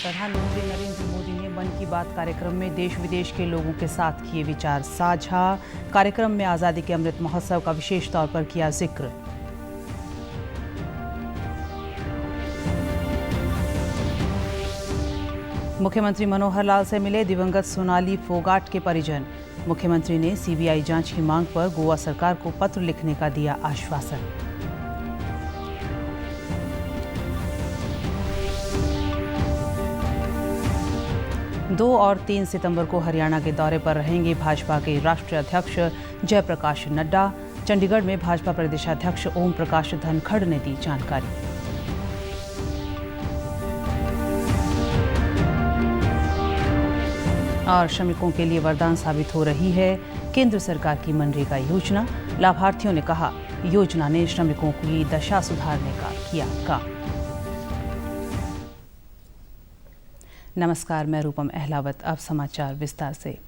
प्रधानमंत्री नरेंद्र मोदी ने मन की बात कार्यक्रम में देश विदेश के लोगों के साथ किए विचार साझा। कार्यक्रम में आज़ादी के अमृत महोत्सव का विशेष तौर पर किया जिक्र। मुख्यमंत्री मनोहर लाल से मिले दिवंगत सोनाली फोगाट के परिजन। मुख्यमंत्री ने सीबीआई जांच की मांग पर गोवा सरकार को पत्र लिखने का दिया आश्वासन। 2 और 3 सितंबर को हरियाणा के दौरे पर रहेंगे भाजपा के राष्ट्रीय अध्यक्ष जयप्रकाश नड्डा। चंडीगढ़ में भाजपा प्रदेशाध्यक्ष ओम प्रकाश धनखड़ ने दी जानकारी। और श्रमिकों के लिए वरदान साबित हो रही है केंद्र सरकार की मनरेगा योजना। लाभार्थियों ने कहा, योजना ने श्रमिकों की दशा सुधारने का किया काम। नमस्कार, मैं रूपम अहलावत। अब समाचार विस्तार से।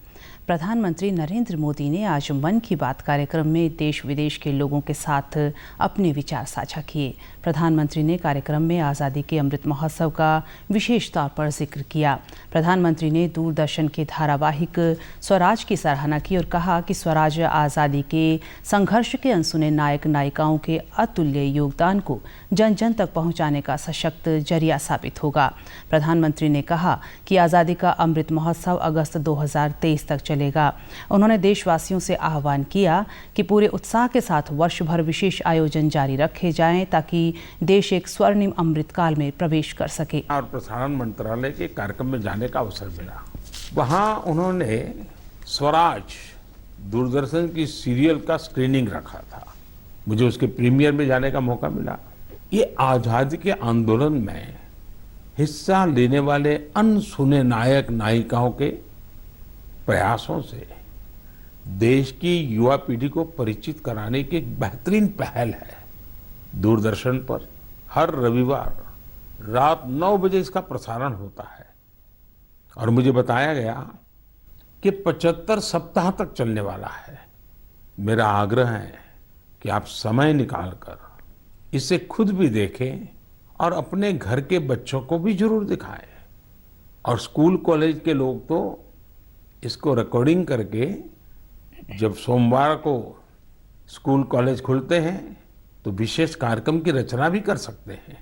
प्रधानमंत्री नरेंद्र मोदी ने आज मन की बात कार्यक्रम में देश विदेश के लोगों के साथ अपने विचार साझा किए। प्रधानमंत्री ने कार्यक्रम में आज़ादी के अमृत महोत्सव का विशेष तौर पर जिक्र किया। प्रधानमंत्री ने दूरदर्शन के धारावाहिक स्वराज की सराहना की और कहा कि स्वराज आज़ादी के संघर्ष के अनसुने नायक नायिकाओं के अतुल्य योगदान को जन जन तक पहुंचाने का सशक्त जरिया साबित होगा। प्रधानमंत्री ने कहा कि आज़ादी का अमृत महोत्सव अगस्त 2023 तक चलेगा। उन्होंने देशवासियों से आह्वान किया कि पूरे उत्साह के साथ वर्ष भर विशेष आयोजन जारी रखे जाएं ताकि देश एक स्वर्णिम अमृतकाल में प्रवेश कर सके। और प्रसारण मंत्रालय के कार्यक्रम में जाने का अवसर मिला। वहाँ उन्होंने स्वराज दूरदर्शन की सीरियल का स्क्रीनिंग रखा था। मुझे उसके प्रीमियर में जाने का मौका मिला। ये आज़ादी के आंदोलन में हिस्सा लेने वाले अनसुने नायक नायिकाओं के प्रयासों से देश की युवा पीढ़ी को परिचित कराने की एक बेहतरीन पहल है। दूरदर्शन पर हर रविवार रात 9 बजे इसका प्रसारण होता है और मुझे बताया गया कि 75 सप्ताह तक चलने वाला है। मेरा आग्रह है कि आप समय निकालकर इसे खुद भी देखें और अपने घर के बच्चों को भी जरूर दिखाएं। और स्कूल कॉलेज के लोग तो इसको रिकॉर्डिंग करके जब सोमवार को स्कूल कॉलेज खुलते हैं तो विशेष कार्यक्रम की रचना भी कर सकते हैं।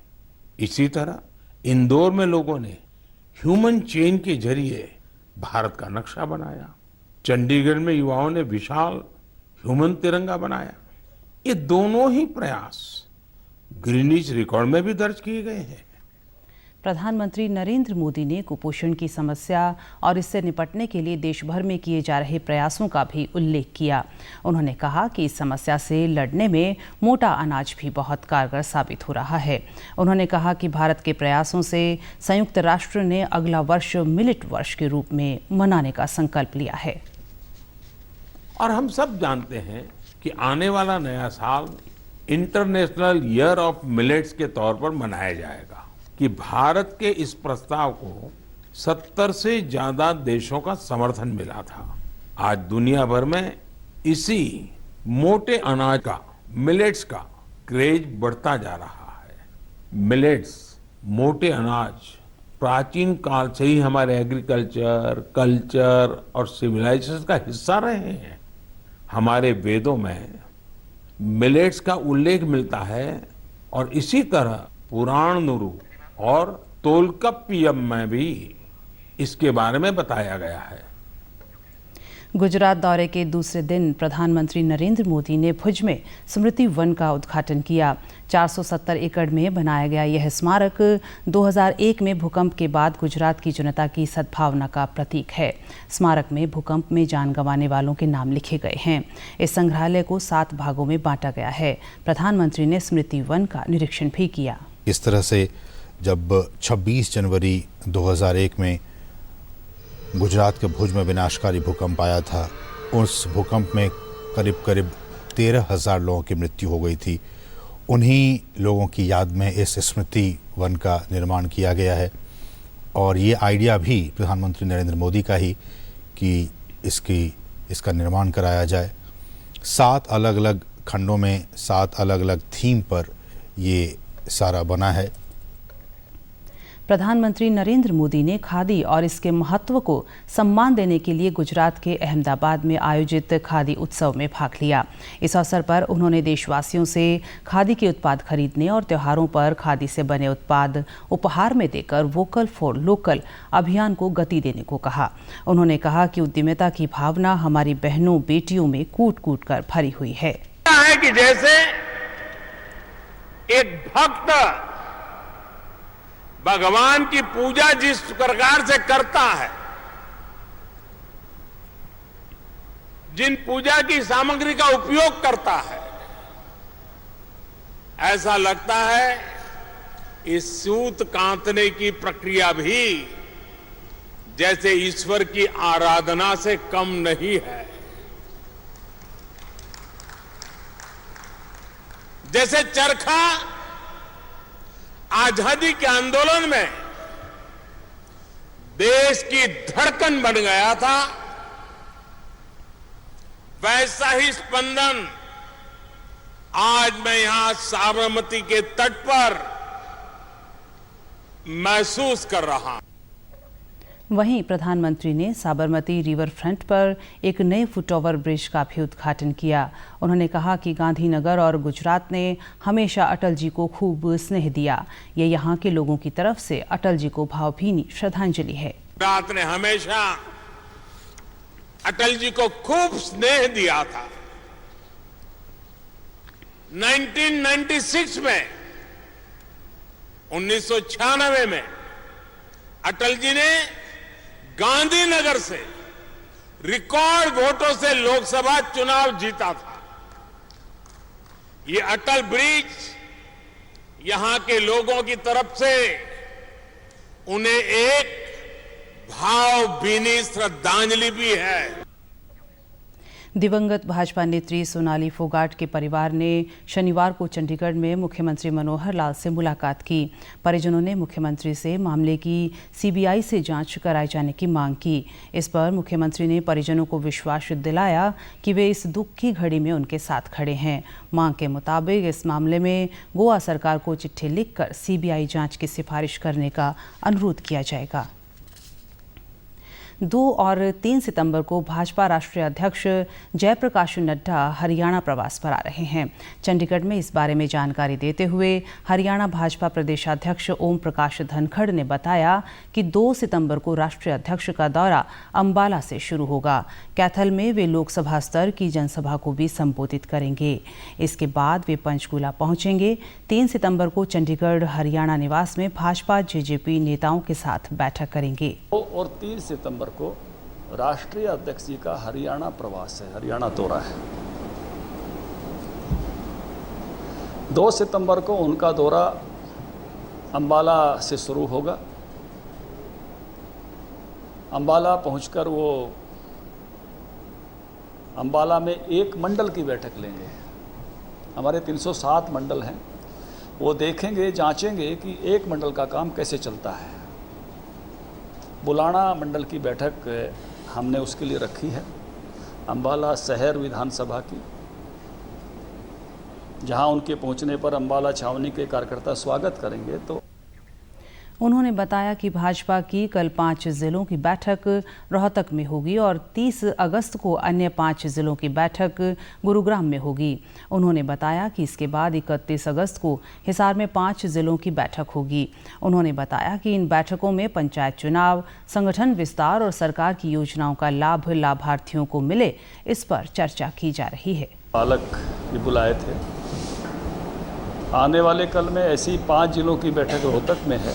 इसी तरह इंदौर में लोगों ने ह्यूमन चेन के जरिए भारत का नक्शा बनाया। चंडीगढ़ में युवाओं ने विशाल ह्यूमन तिरंगा बनाया। ये दोनों ही प्रयास ग्रीनिच रिकॉर्ड में भी दर्ज किए गए हैं। प्रधानमंत्री नरेंद्र मोदी ने कुपोषण की समस्या और इससे निपटने के लिए देश भर में किए जा रहे प्रयासों का भी उल्लेख किया। उन्होंने कहा कि इस समस्या से लड़ने में मोटा अनाज भी बहुत कारगर साबित हो रहा है। उन्होंने कहा कि भारत के प्रयासों से संयुक्त राष्ट्र ने अगला वर्ष मिलेट वर्ष के रूप में मनाने का संकल्प लिया है। और हम सब जानते हैं कि आने वाला नया साल इंटरनेशनल ईयर ऑफ मिलेट्स के तौर पर मनाया जाएगा। कि भारत के इस प्रस्ताव को 70 से ज्यादा देशों का समर्थन मिला था। आज दुनिया भर में इसी मोटे अनाज का, मिलेट्स का क्रेज बढ़ता जा रहा है। मिलेट्स, मोटे अनाज प्राचीन काल से ही हमारे एग्रीकल्चर, कल्चर और सिविलाइजेशन का हिस्सा रहे हैं। हमारे वेदों में मिलेट्स का उल्लेख मिलता है और इसी तरह पुराणनुरु और तोलकप्पियम में भी इसके बारे में बताया गया है। गुजरात दौरे के दूसरे दिन प्रधानमंत्री नरेंद्र मोदी ने भुज में स्मृति वन का उद्घाटन किया। 470 एकड़ में बनाया गया यह स्मारक 2001 में भूकंप के बाद गुजरात की जनता की सद्भावना का प्रतीक है। स्मारक में भूकंप में जान गंवाने वालों के नाम लिखे गए हैं। इस संग्रहालय को 7 भागों में बांटा गया है। प्रधानमंत्री ने स्मृति वन का निरीक्षण भी किया। इस तरह से जब 26 जनवरी 2001 में गुजरात के भुज में विनाशकारी भूकंप आया था, उस भूकंप में करीब 13,000 लोगों की मृत्यु हो गई थी। उन्हीं लोगों की याद में इस स्मृति वन का निर्माण किया गया है। और ये आइडिया भी प्रधानमंत्री नरेंद्र मोदी का ही कि इसका निर्माण कराया जाए। 7 अलग अलग खंडों में 7 अलग अलग थीम पर ये सारा बना है। प्रधानमंत्री नरेंद्र मोदी ने खादी और इसके महत्व को सम्मान देने के लिए गुजरात के अहमदाबाद में आयोजित खादी उत्सव में भाग लिया। इस अवसर पर उन्होंने देशवासियों से खादी के उत्पाद खरीदने और त्योहारों पर खादी से बने उत्पाद उपहार में देकर वोकल फॉर लोकल अभियान को गति देने को कहा। उन्होंने कहा कि उद्यमिता की भावना हमारी बहनों बेटियों में कूट-कूट कर भरी हुई है। कि जैसे एक भक्त भगवान की पूजा जिस प्रकार से करता है, जिन पूजा की सामग्री का उपयोग करता है, ऐसा लगता है इस सूत कांतने की प्रक्रिया भी जैसे ईश्वर की आराधना से कम नहीं है। जैसे चरखा आजादी के आंदोलन में देश की धड़कन बन गया था, वैसा ही स्पंदन आज मैं यहां साबरमती के तट पर महसूस कर रहा हूं। वहीं प्रधानमंत्री ने साबरमती रिवर फ्रंट पर एक नए फुटओवर ब्रिज का भी उद्घाटन किया। उन्होंने कहा कि गांधीनगर और गुजरात ने हमेशा अटल जी को खूब स्नेह दिया। ये यहाँ के लोगों की तरफ से अटल जी को भावभीनी श्रद्धांजलि है। गुजरात ने हमेशा अटल जी को खूब स्नेह दिया था। 1996 में 1996 में अटल जी ने गांधीनगर से रिकॉर्ड वोटों से लोकसभा चुनाव जीता था। ये अटल ब्रिज यहां के लोगों की तरफ से उन्हें एक भावभीनी श्रद्धांजलि भी है। दिवंगत भाजपा नेत्री सोनाली फोगाट के परिवार ने शनिवार को चंडीगढ़ में मुख्यमंत्री मनोहर लाल से मुलाकात की। परिजनों ने मुख्यमंत्री से मामले की सीबीआई से जांच कराए जाने की मांग की। इस पर मुख्यमंत्री ने परिजनों को विश्वास दिलाया कि वे इस दुख की घड़ी में उनके साथ खड़े हैं। मांग के मुताबिक इस मामले में गोवा सरकार को चिट्ठी लिखकर सीबीआई जांच की सिफारिश करने का अनुरोध किया जाएगा। 2 और 3 सितंबर को भाजपा राष्ट्रीय अध्यक्ष जयप्रकाश नड्डा हरियाणा प्रवास पर आ रहे हैं। चंडीगढ़ में इस बारे में जानकारी देते हुए हरियाणा भाजपा प्रदेशाध्यक्ष ओम प्रकाश धनखड़ ने बताया कि 2 सितंबर को राष्ट्रीय अध्यक्ष का दौरा अंबाला से शुरू होगा। कैथल में वे लोकसभा स्तर की जनसभा को भी संबोधित करेंगे। इसके बाद वे पंचकूला पहुंचेंगे। 3 सितंबर को चंडीगढ़ हरियाणा निवास में भाजपा जेजेपी नेताओं के साथ बैठक करेंगे। और 3 सितंबर को राष्ट्रीय अध्यक्ष जी का हरियाणा प्रवास है, हरियाणा दौरा है। 2 सितंबर को उनका दौरा अंबाला से शुरू होगा। अंबाला पहुंचकर वो अंबाला में एक मंडल की बैठक लेंगे। हमारे 307 मंडल हैं, वो देखेंगे, जांचेंगे कि एक मंडल का काम कैसे चलता है। बुलाना मंडल की बैठक हमने उसके लिए रखी है, अंबाला शहर विधानसभा की, जहां उनके पहुंचने पर अंबाला छावनी के कार्यकर्ता स्वागत करेंगे। तो उन्होंने बताया कि भाजपा की कल 5 जिलों की बैठक रोहतक में होगी और 30 अगस्त को अन्य 5 जिलों की बैठक गुरुग्राम में होगी। उन्होंने बताया कि इसके बाद 31 अगस्त को हिसार में 5 जिलों की बैठक होगी। उन्होंने बताया कि इन बैठकों में पंचायत चुनाव, संगठन विस्तार और सरकार की योजनाओं का लाभ लाभार्थियों को मिले, इस पर चर्चा की जा रही है। पालक भी बुलाए थे। आने वाले कल में ऐसी 5 जिलों की बैठक रोहतक में है।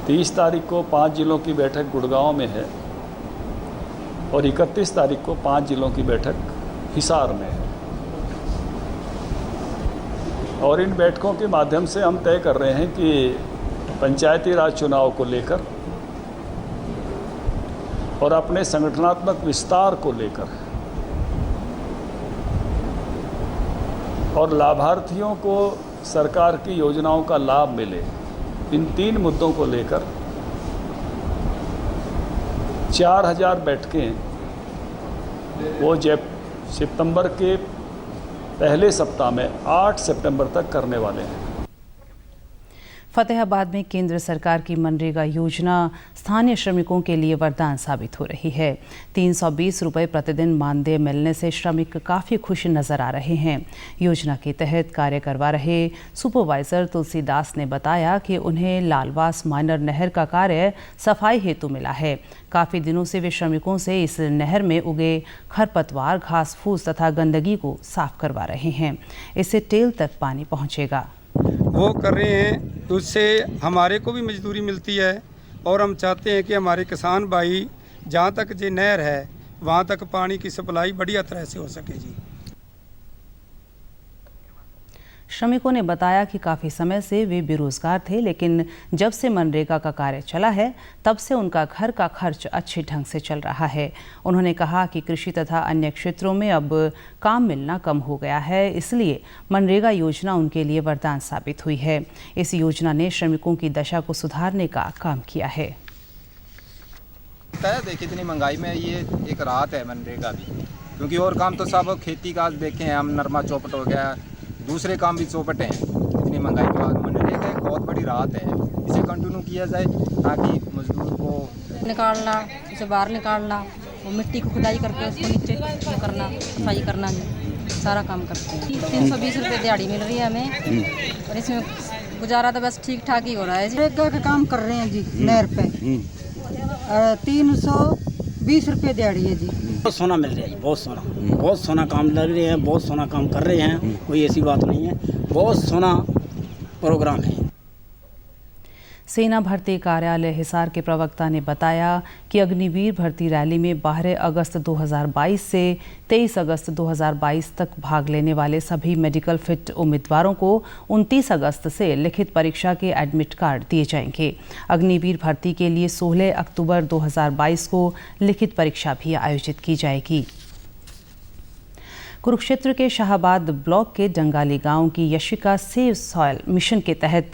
30 तारीख को 5 जिलों की बैठक गुड़गांव में है और 31 तारीख को 5 जिलों की बैठक हिसार में है। और इन बैठकों के माध्यम से हम तय कर रहे हैं कि पंचायती राज चुनाव को लेकर और अपने संगठनात्मक विस्तार को लेकर और लाभार्थियों को सरकार की योजनाओं का लाभ मिले, इन 3 मुद्दों को लेकर 4000 बैठकें वो सितंबर के पहले सप्ताह में 8 सितंबर तक करने वाले हैं। फतेहाबाद में केंद्र सरकार की मनरेगा योजना स्थानीय श्रमिकों के लिए वरदान साबित हो रही है। 320 रुपये प्रतिदिन मानदेय मिलने से श्रमिक काफ़ी खुश नजर आ रहे हैं। योजना के तहत कार्य करवा रहे सुपरवाइजर तुलसीदास ने बताया कि उन्हें लालवास माइनर नहर का कार्य सफाई हेतु मिला है। काफ़ी दिनों से वे श्रमिकों से इस नहर में उगे खरपतवार, घास फूस तथा गंदगी को साफ करवा रहे हैं। इससे टेल तक पानी पहुँचेगा। वो कर रहे हैं, उससे हमारे को भी मजदूरी मिलती है और हम चाहते हैं कि हमारे किसान भाई जहाँ तक जो नहर है वहाँ तक पानी की सप्लाई बढ़िया तरह से हो सके जी। श्रमिकों ने बताया कि काफ़ी समय से वे बेरोजगार थे, लेकिन जब से मनरेगा का कार्य चला है तब से उनका घर का खर्च अच्छे ढंग से चल रहा है। उन्होंने कहा कि कृषि तथा अन्य क्षेत्रों में अब काम मिलना कम हो गया है, इसलिए मनरेगा योजना उनके लिए वरदान साबित हुई है। इस योजना ने श्रमिकों की दशा को सुधारने का काम किया है। देखिए इतनी महंगाई में ये एक राहत है मनरेगा भी, क्योंकि और काम तो सब खेती का देखे हैं हम, नरमा चौपट हो गया, दूसरे काम भी चौपटे हैं। इतनी महंगाई के बाद मनरेगा एक बहुत बड़ी राहत है, इसे कंटिन्यू किया जाए ताकि मजदूर को निकालना, उसे बाहर निकालना, वो मिट्टी को खुदाई करके उसको नीचे करना, सफाई करना, सारा काम करते हैं। 320 रुपये दिहाड़ी मिल रही है हमें और इसमें गुजारा तो बस ठीक ठाक ही हो रहा है। मनरेगा का काम कर रहे हैं जी नहर पे, 320 रुपये दिहाड़ी है जी। बहुत सोना मिल रहा है, बहुत सोना काम लग रहे हैं, बहुत सोना काम कर रहे हैं, कोई ऐसी बात नहीं है, बहुत सोना प्रोग्राम है। सेना भर्ती कार्यालय हिसार के प्रवक्ता ने बताया कि अग्निवीर भर्ती रैली में 12 अगस्त 2022 से 23 अगस्त 2022 तक भाग लेने वाले सभी मेडिकल फिट उम्मीदवारों को 29 अगस्त से लिखित परीक्षा के एडमिट कार्ड दिए जाएंगे। अग्निवीर भर्ती के लिए 16 अक्टूबर 2022 को लिखित परीक्षा भी आयोजित की जाएगी। कुरुक्षेत्र के शाहबाद ब्लॉक के डंगाली गांव की यशिका सेव सॉयल मिशन के तहत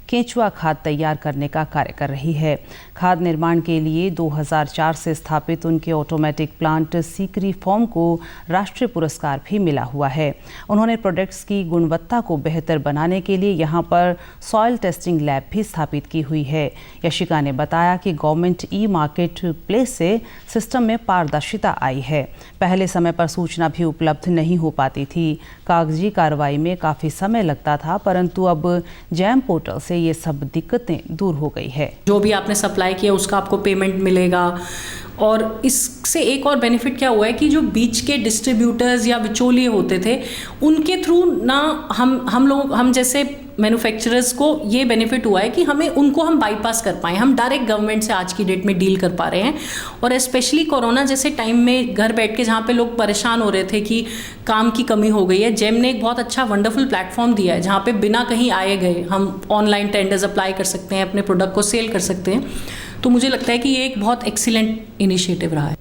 केंचुआ खाद तैयार करने का कार्य कर रही है। खाद निर्माण के लिए 2004 से स्थापित उनके ऑटोमेटिक प्लांट सीकरी फॉर्म को राष्ट्रीय पुरस्कार भी मिला हुआ है। उन्होंने प्रोडक्ट्स की गुणवत्ता को बेहतर बनाने के लिए यहां पर सॉयल टेस्टिंग लैब भी स्थापित की हुई है। यशिका ने बताया कि गवर्नमेंट ई मार्केट प्लेस से सिस्टम में पारदर्शिता आई है। पहले समय पर सूचना भी उपलब्ध नहीं हो पाती थी। कागजी कार्रवाई में काफ़ी समय लगता था, परंतु अब जैम पोर्टल से ये सब दिक्कतें दूर हो गई है। जो भी आपने सप्लाई किया उसका आपको पेमेंट मिलेगा। और इससे एक और बेनिफिट क्या हुआ है कि जो बीच के डिस्ट्रीब्यूटर्स या बिचौलिए होते थे उनके थ्रू ना हम जैसे मैन्युफैक्चरर्स को ये बेनिफिट हुआ है कि हम बाईपास कर पाए, हम डायरेक्ट गवर्नमेंट से आज की डेट में डील कर पा रहे हैं। और स्पेशली कोरोना जैसे टाइम में घर बैठ के जहाँ पे लोग परेशान हो रहे थे कि काम की कमी हो गई है, जेम ने एक बहुत अच्छा वंडरफुल प्लेटफॉर्म दिया है जहाँ पे बिना कहीं आए गए हम ऑनलाइन टेंडर्स अप्लाई कर सकते हैं, अपने प्रोडक्ट को सेल कर सकते हैं। तो मुझे लगता है कि ये एक बहुत एक्सीलेंट इनिशिएटिव रहा है।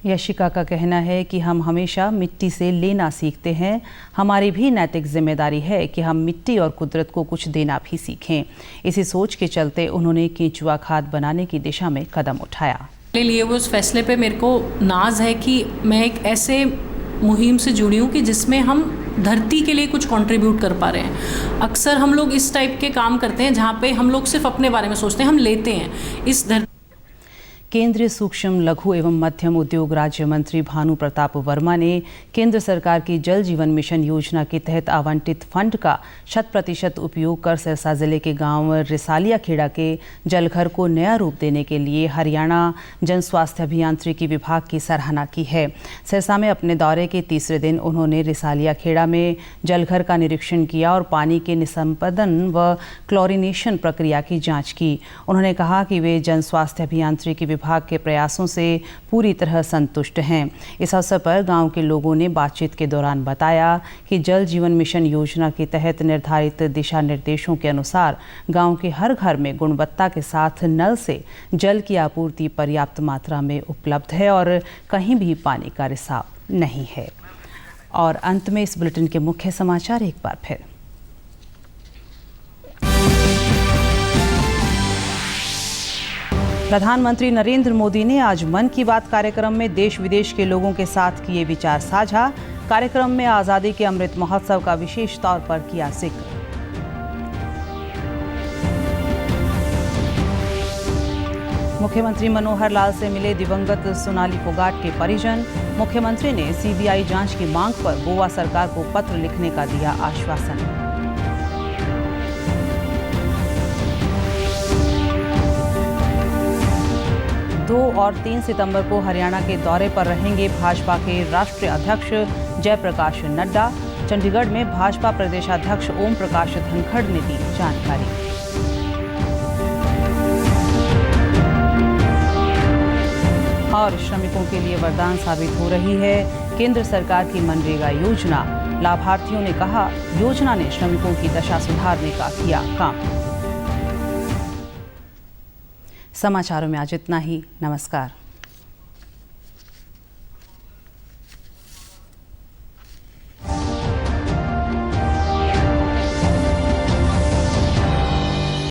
यशिका का कहना है कि हम हमेशा मिट्टी से लेना सीखते हैं। हमारी भी नैतिक जिम्मेदारी है कि हम मिट्टी और कुदरत को कुछ देना भी सीखें। इसी सोच के चलते उन्होंने केंचुआ खाद बनाने की दिशा में कदम उठाया। लिए हुए उस फैसले पे मेरे को नाज है कि मैं एक ऐसे मुहिम से जुड़ी हूँ कि जिसमें हम धरती के लिए कुछ कंट्रीब्यूट कर पा रहे हैं। अक्सर हम लोग इस टाइप के काम करते हैं जहाँ पे हम लोग सिर्फ अपने बारे में सोचते हैं, हम लेते हैं इस धरती। केंद्रीय सूक्ष्म लघु एवं मध्यम उद्योग राज्य मंत्री भानु प्रताप वर्मा ने केंद्र सरकार की जल जीवन मिशन योजना के तहत आवंटित फंड का 100% उपयोग कर सिरसा जिले के गांव रिसालिया खेड़ा के जलघर को नया रूप देने के लिए हरियाणा जन स्वास्थ्य अभियांत्रिकी विभाग की सराहना की है। सिरसा में अपने दौरे के तीसरे दिन उन्होंने रिसालिया खेड़ा में जलघर का निरीक्षण किया और पानी के निसंपदन व क्लोरिनेशन प्रक्रिया की जाँच की। उन्होंने कहा कि वे जन स्वास्थ्य अभियांत्रिकी विभाग के प्रयासों से पूरी तरह संतुष्ट हैं। इस अवसर पर गांव के लोगों ने बातचीत के दौरान बताया कि जल जीवन मिशन योजना के तहत निर्धारित दिशा निर्देशों के अनुसार गांव के हर घर में गुणवत्ता के साथ नल से जल की आपूर्ति पर्याप्त मात्रा में उपलब्ध है और कहीं भी पानी का रिसाव नहीं है। और अंत में इस बुलेटिन के मुख्य समाचार एक बार फिर। प्रधानमंत्री नरेंद्र मोदी ने आज मन की बात कार्यक्रम में देश विदेश के लोगों के साथ किए विचार साझा। कार्यक्रम में आज़ादी के अमृत महोत्सव का विशेष तौर पर किया जिक्र। मुख्यमंत्री मनोहर लाल से मिले दिवंगत सोनाली फोगाट के परिजन। मुख्यमंत्री ने सीबीआई जांच की मांग पर गोवा सरकार को पत्र लिखने का दिया आश्वासन। दो और 3 सितंबर को हरियाणा के दौरे पर रहेंगे भाजपा के राष्ट्रीय अध्यक्ष जयप्रकाश नड्डा। चंडीगढ़ में भाजपा प्रदेशाध्यक्ष ओम प्रकाश धनखड़ ने दी जानकारी। और श्रमिकों के लिए वरदान साबित हो रही है केंद्र सरकार की मनरेगा योजना। लाभार्थियों ने कहा, योजना ने श्रमिकों की दशा सुधारने का किया काम। समाचारों में आज इतना ही। नमस्कार।